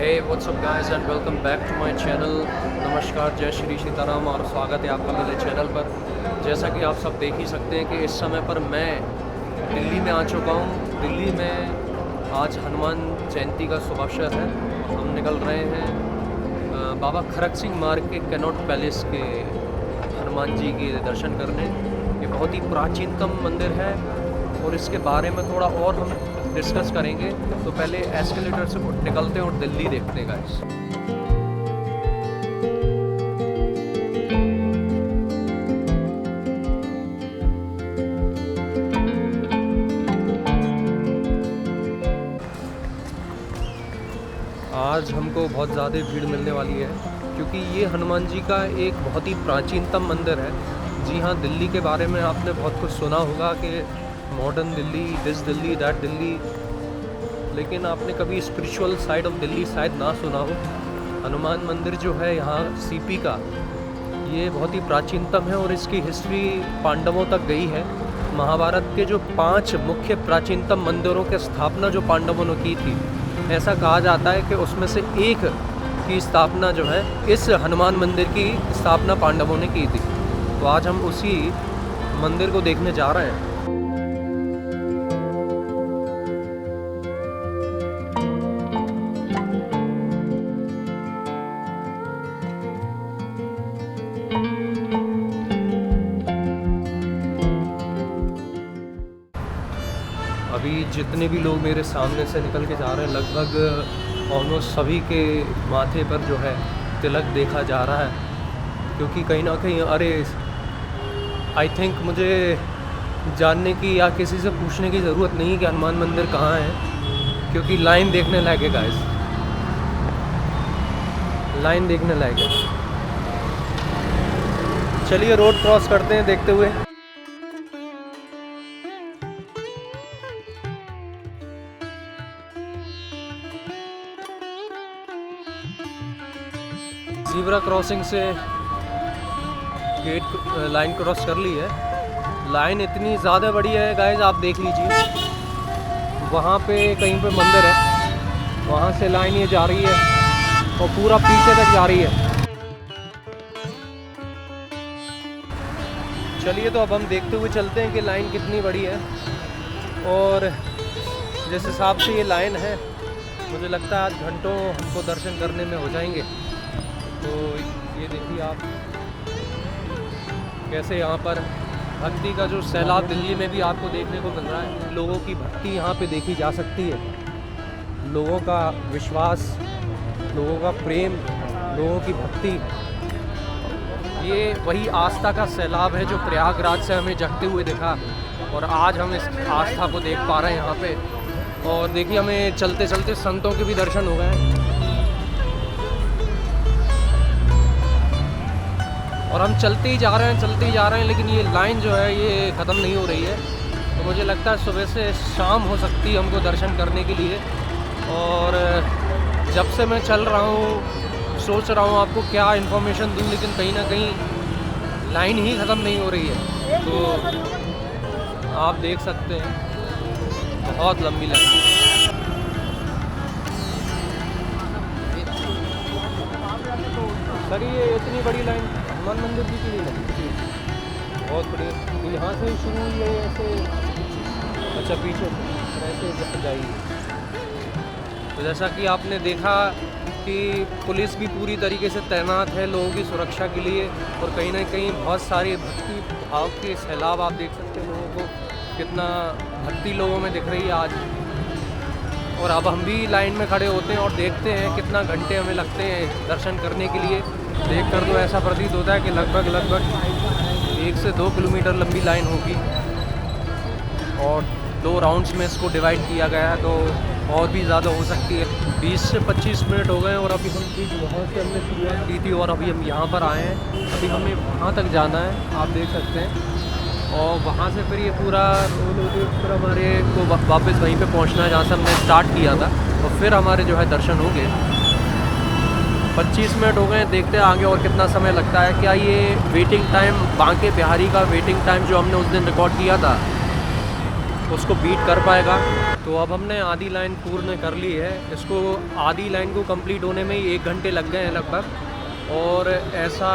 Hey what's up guys and welcome back to my channel. नमस्कार, जय श्री सीताराम और स्वागत है आपका मेरे चैनल पर। जैसा कि आप सब देख ही सकते हैं कि इस समय पर मैं दिल्ली में आ चुका हूँ। दिल्ली में आज हनुमान जयंती का शुभ अवसर है। हम निकल रहे हैं बाबा खड़क सिंह मार्ग के कैनॉट पैलेस के हनुमान जी के दर्शन करने। ये बहुत ही प्राचीनतम मंदिर है और इसके बारे में थोड़ा और हम डिस्कस करेंगे। तो पहले एस्केलेटर से निकलते हैं और दिल्ली देखते हैं गाइस। आज हमको बहुत ज़्यादा भीड़ मिलने वाली है क्योंकि ये हनुमान जी का एक बहुत ही प्राचीनतम मंदिर है। जी हाँ, दिल्ली के बारे में आपने बहुत कुछ सुना होगा कि modern Delhi, this Delhi, that Delhi, लेकिन आपने कभी स्पिरिचुअल साइड ऑफ दिल्ली शायद ना सुना हो। हनुमान मंदिर जो है यहाँ सीपी का, ये बहुत ही प्राचीनतम है और इसकी हिस्ट्री पांडवों तक गई है। महाभारत के जो 5 मुख्य प्राचीनतम मंदिरों की स्थापना जो पांडवों ने की थी, ऐसा कहा जाता है कि उसमें से एक की स्थापना जो है इस हनुमान मंदिर की स्थापना पांडवों ने की थी। तो आज हम उसी मंदिर को देखने जा रहे हैं। अभी जितने भी लोग मेरे सामने से निकल के जा रहे हैं, लगभग ऑलमोस्ट सभी के माथे पर जो है तिलक देखा जा रहा है। क्योंकि कहीं ना कहीं आई थिंक मुझे जानने की या किसी से पूछने की ज़रूरत नहीं कि हनुमान मंदिर कहाँ है, क्योंकि लाइन देखने लायक है गाइस, लाइन देखने लायक है। चलिए रोड क्रॉस करते हैं देखते हुए। ज़ीब्रा क्रॉसिंग से गेट लाइन क्रॉस कर ली है। लाइन इतनी ज़्यादा बड़ी है गाइस, आप देख लीजिए। वहाँ पे कहीं पे मंदिर है, वहाँ से लाइन ये जा रही है और पूरा पीछे तक जा रही है। चलिए तो अब हम देखते हुए चलते हैं कि लाइन कितनी बड़ी है। और जिस हिसाब से ये लाइन है, मुझे लगता है आज घंटों हमको दर्शन करने में हो जाएंगे। तो ये देखिए आप कैसे यहाँ पर भक्ति का जो सैलाब दिल्ली में भी आपको देखने को मिल रहा है। लोगों की भक्ति यहाँ पे देखी जा सकती है, लोगों का विश्वास, लोगों का प्रेम, लोगों की भक्ति। ये वही आस्था का सैलाब है जो प्रयागराज से हमें जगते हुए दिखा और आज हम इस आस्था को देख पा रहे हैं यहाँ पे। और देखिए हमें चलते चलते संतों के भी दर्शन हो गए हैं और हम चलते ही जा रहे हैं, लेकिन ये लाइन जो है ये ख़त्म नहीं हो रही है। तो मुझे लगता है सुबह से शाम हो सकती है हमको दर्शन करने के लिए। और जब से मैं चल रहा हूँ सोच रहा हूँ आपको क्या इन्फॉर्मेशन दूँ, लेकिन कहीं ना कहीं लाइन ही ख़त्म नहीं हो रही है। तो आप देख सकते हैं बहुत लंबी लाइन। सर ये इतनी बड़ी लाइन हनुमान मंदिर की लिए लगी थी, बहुत बड़ी। यहाँ से शुरू हुई है ऐसे, अच्छा पीछे ऐसे जाइए। तो जैसा कि आपने देखा कि पुलिस भी पूरी तरीके से तैनात है लोगों की सुरक्षा के लिए। और कहीं ना कहीं बहुत सारे भक्ति भाव के सैलाब आप देख सकते हैं, लोगों को कितना भक्ति लोगों में दिख रही है आज। और अब हम भी लाइन में खड़े होते हैं और देखते हैं कितना घंटे हमें लगते हैं दर्शन करने के लिए। देख कर तो ऐसा प्रतीत होता है कि लगभग 1 से 2 किलोमीटर लंबी लाइन होगी और 2 राउंड्स में इसको डिवाइड किया गया है, तो और भी ज़्यादा हो सकती है। 20 से 25 मिनट हो गए और अभी हम वहाँ से हमने शुरुआत की थी और अभी हम यहाँ पर आए हैं। अभी हमें वहाँ तक जाना है, आप देख सकते हैं। और वहाँ से फिर ये पूरा फिर हमारे को वापस वहीं पे पहुँचना है जहाँ से हमने स्टार्ट किया था। और फिर हमारे जो है दर्शन हो गए। 25 मिनट हो गए, देखते हैं आगे और कितना समय लगता है। क्या ये वेटिंग टाइम, बांके बिहारी का वेटिंग टाइम जो हमने उस दिन रिकॉर्ड किया था, उसको बीट कर पाएगा। तो अब हमने आधी लाइन पूर्ण कर ली है। इसको आधी लाइन को कंप्लीट होने में ही 1 घंटे लग गए हैं लगभग, और ऐसा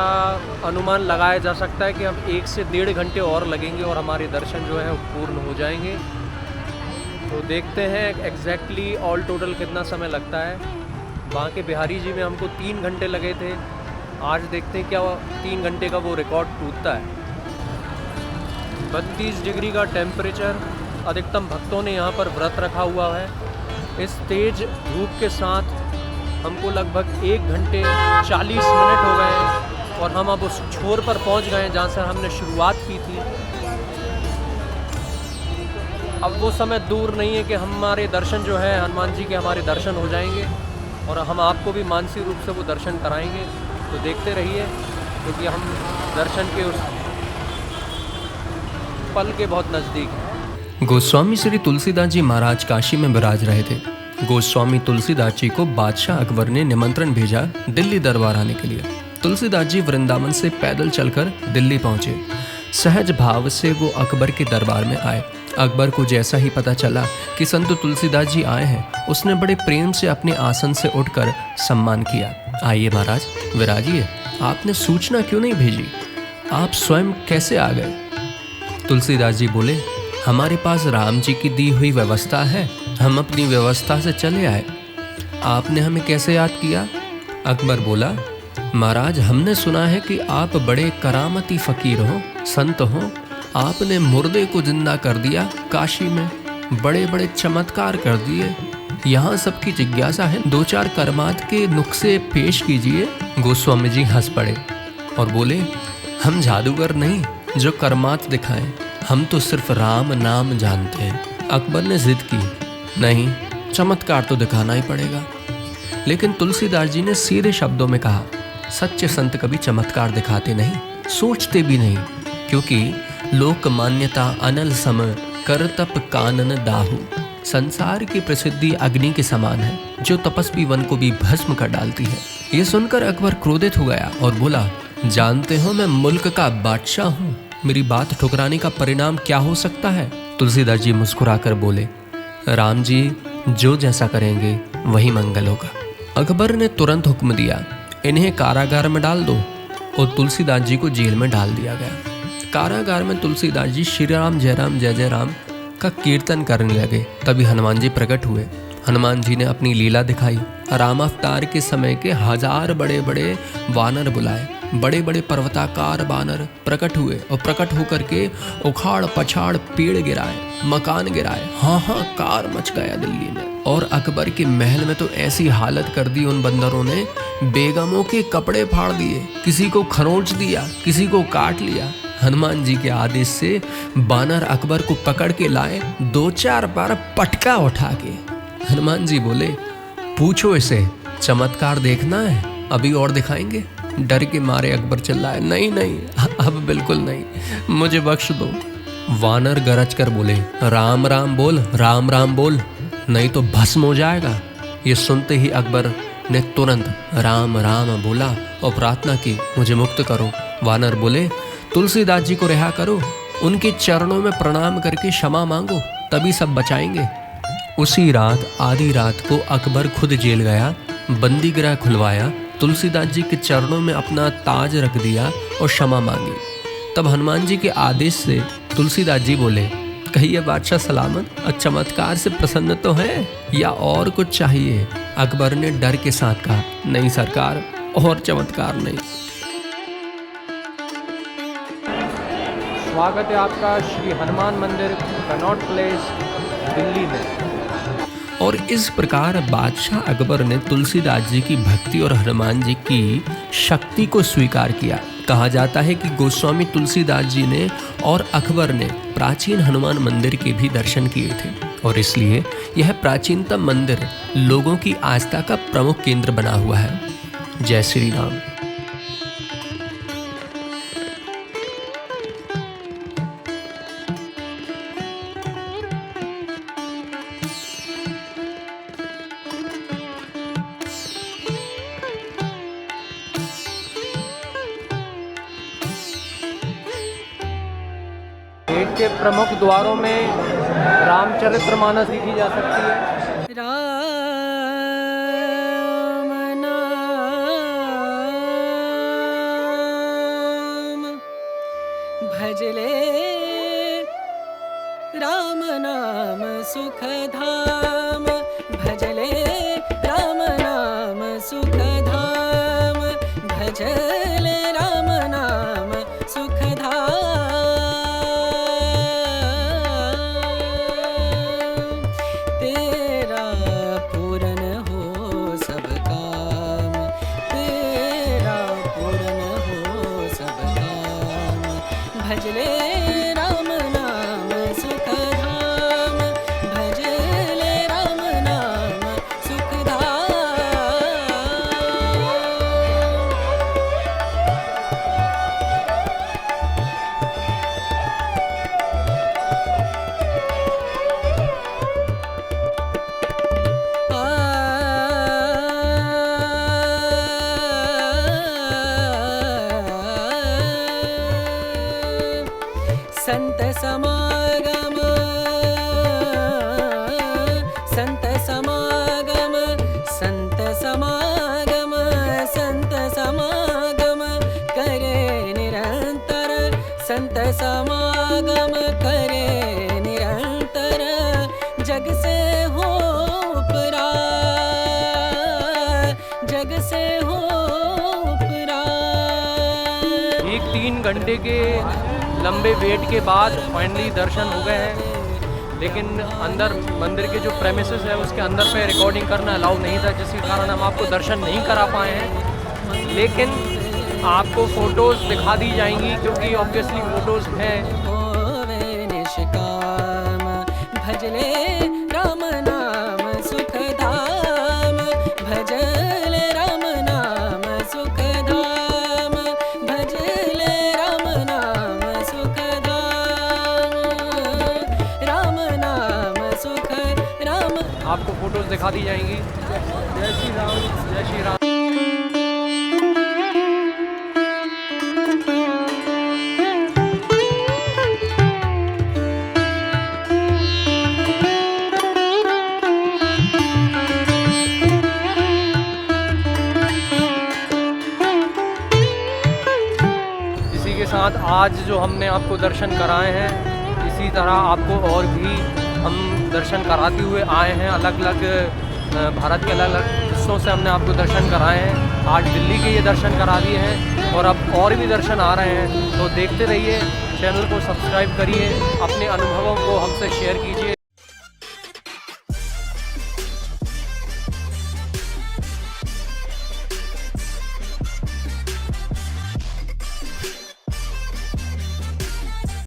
अनुमान लगाया जा सकता है कि अब 1 से 1.5 घंटे और लगेंगे और हमारे दर्शन जो है वो पूर्ण हो जाएंगे। तो देखते हैं एग्जैक्टली ऑल टोटल कितना समय लगता है। बांके बिहारी जी में हमको 3 घंटे लगे थे, आज देखते हैं क्या 3 घंटे का वो रिकॉर्ड टूटता है। 32 डिग्री का टेम्परेचर, अधिकतम भक्तों ने यहाँ पर व्रत रखा हुआ है। इस तेज धूप के साथ हमको लगभग 1 घंटे 40 मिनट हो गए हैं और हम अब उस छोर पर पहुँच गए हैं जहाँ से हमने शुरुआत की थी। अब वो समय दूर नहीं है कि हमारे दर्शन जो है हनुमान जी के हमारे दर्शन हो जाएंगे और हम आपको भी मानसिक रूप से वो दर्शन कराएंगे। तो देखते रहिए, क्योंकि हम दर्शन के उस पल के बहुत नज़दीक हैं। गोस्वामी श्री तुलसीदास जी महाराज काशी में विराज रहे थे। गोस्वामी तुलसीदास जी को बादशाह अकबर ने निमंत्रण भेजा दिल्ली दरबार आने के लिए। तुलसीदास जी वृंदावन से पैदल चलकर दिल्ली पहुंचे। सहज भाव से वो अकबर के दरबार में आए। अकबर को जैसा ही पता चला कि संत तुलसीदास जी आए हैं, उसने बड़े प्रेम से अपने आसन से उठकर सम्मान किया। आइए महाराज, विराजिए। आपने सूचना क्यों नहीं भेजी? आप स्वयं कैसे आ गए? तुलसीदास जी बोले, हमारे पास राम जी की दी हुई व्यवस्था है, हम अपनी व्यवस्था से चले आए। आपने हमें कैसे याद किया? अकबर बोला, महाराज, हमने सुना है कि आप बड़े करामती फकीर हो, संत हो। आपने मुर्दे को जिंदा कर दिया, काशी में बड़े बड़े चमत्कार कर दिए। यहाँ सबकी जिज्ञासा है, 2-4 कर्मात के नुस्खे पेश कीजिए। गोस्वामी जी हंस पड़े और बोले, हम जादूगर नहीं जो कर्मात दिखाएं, हम तो सिर्फ राम नाम जानते हैं। अकबर ने जिद की, नहीं, चमत्कार तो दिखाना ही पड़ेगा। लेकिन तुलसीदास जी ने सीधे शब्दों में कहा, सच्चे संत कभी चमत्कार दिखाते नहीं, सोचते भी नहीं, क्योंकि लोक मान्यता अनल सम कर तप कानन दाहू। संसार की प्रसिद्धि अग्नि के समान है, जो तपस्वी वन को भी भस्म कर डालती है। ये सुनकर अकबर क्रोधित हो गया और बोला, जानते हो मैं मुल्क का बादशाह हूँ, मेरी बात ठुकराने का परिणाम क्या हो सकता है? तुलसीदास जी मुस्कुराकर बोले, राम जी जो जैसा करेंगे वही मंगल होगा। अकबर ने तुरंत हुक्म दिया, इन्हें कारागार में डाल दो, और तुलसीदास जी को जेल में डाल दिया गया। कारागार में तुलसीदास जी श्री राम जय जय राम का कीर्तन करने लगे। तभी हनुमान जी प्रकट हुए। हनुमान जी ने अपनी लीला दिखाई। राम अवतार के समय के 1000 बड़े बड़े वानर बुलाए। बड़े बड़े पर्वताकार वानर प्रकट हुए और प्रकट होकर के उखाड़ पछाड़ पेड़ गिराए, मकान गिराए, हाहाकार मच गया दिल्ली में। और अकबर के महल में तो ऐसी हालत कर दी उन बंदरों ने, बेगमों के कपड़े फाड़ दिए, किसी को खरोंच दिया, किसी को काट लिया। हनुमान जी के आदेश से बानर अकबर को पकड़ के लाए, 2-4 बार पटका उठा के। हनुमान जी बोले, पूछो इसे, चमत्कार देखना है? अभी और दिखाएंगे। डर के मारे अकबर चिल्लाए, नहीं नहीं, अब बिल्कुल नहीं, मुझे बख्श दो। वानर गरज कर बोले, राम राम बोल, राम राम बोल, नहीं तो भस्म हो जाएगा। ये सुनते ही अकबर ने तुरंत राम राम बोला और प्रार्थना की, मुझे मुक्त करो। वानर बोले, तुलसीदास जी को रिहा करो, उनके चरणों में प्रणाम करके क्षमा मांगो, तभी सब बचाएंगे। उसी रात आधी रात को अकबर खुद जेल गया, बंदी गृह खुलवाया, तुलसीदास जी के चरणों में अपना ताज रख दिया और क्षमा मांगी। तब हनुमान जी के आदेश से तुलसीदास जी बोले, कहिए बादशाह सलामत, चमत्कार से प्रसन्न तो है या और कुछ चाहिए? अकबर ने डर के साथ कहा, नहीं सरकार, और चमत्कार नहीं। स्वागत है आपका श्री हनुमान मंदिर, कनॉट प्लेस, दिल्ली में। और इस प्रकार बादशाह अकबर ने तुलसीदास जी की भक्ति और हनुमान जी की शक्ति को स्वीकार किया। कहा जाता है कि गोस्वामी तुलसीदास जी ने और अकबर ने प्राचीन हनुमान मंदिर के भी दर्शन किए थे, और इसलिए यह प्राचीनतम मंदिर लोगों की आस्था का प्रमुख केंद्र बना हुआ है। जय श्री राम। के प्रमुख द्वारों में रामचरितमानस लिखी जा सकती है। राम नाम भजले राम नाम सुख धाम भजले राम नाम सुख धाम भजले राम नाम सुख धाम तेरा पूरन हो सब काम तेरा पूरन हो सब काम भजले राम नाम सुख धाम भजले राम नाम सुख धाम संत समागम संत समागम संत समागम संत समागम करे निरंतर संत समागम करे निरंतर जग से हो उपरा जग से हो उपरा। ठीक 3 घंटे के लंबे वेट के बाद फाइनली दर्शन हो गए हैं, लेकिन अंदर मंदिर के जो प्रेमिसेस है उसके अंदर पे रिकॉर्डिंग करना अलाउ नहीं था, जिसके कारण हम आपको दर्शन नहीं करा पाए हैं। लेकिन आपको फ़ोटोज़ दिखा दी जाएंगी क्योंकि ऑब्वियसली फ़ोटोज़ हैं। होवे निष्काम भजले राम नाम सुख धाम भजले राम नाम सुख धाम भजले राम नाम सुख धाम राम नाम सुख राम। आपको फ़ोटोज़ दिखा दी जाएंगी। जय श्री राम, जय श्री राम। इसी के साथ आज जो हमने आपको दर्शन कराए हैं, इसी तरह आपको और भी हम दर्शन कराते हुए आए हैं। अलग अलग भारत के अलग अलग हिस्सों से हमने आपको दर्शन कराए हैं। आज दिल्ली के ये दर्शन करा दिए हैं और अब और भी दर्शन आ रहे हैं, तो देखते रहिए। चैनल को सब्सक्राइब करिए, अपने अनुभवों को हमसे शेयर कीजिए।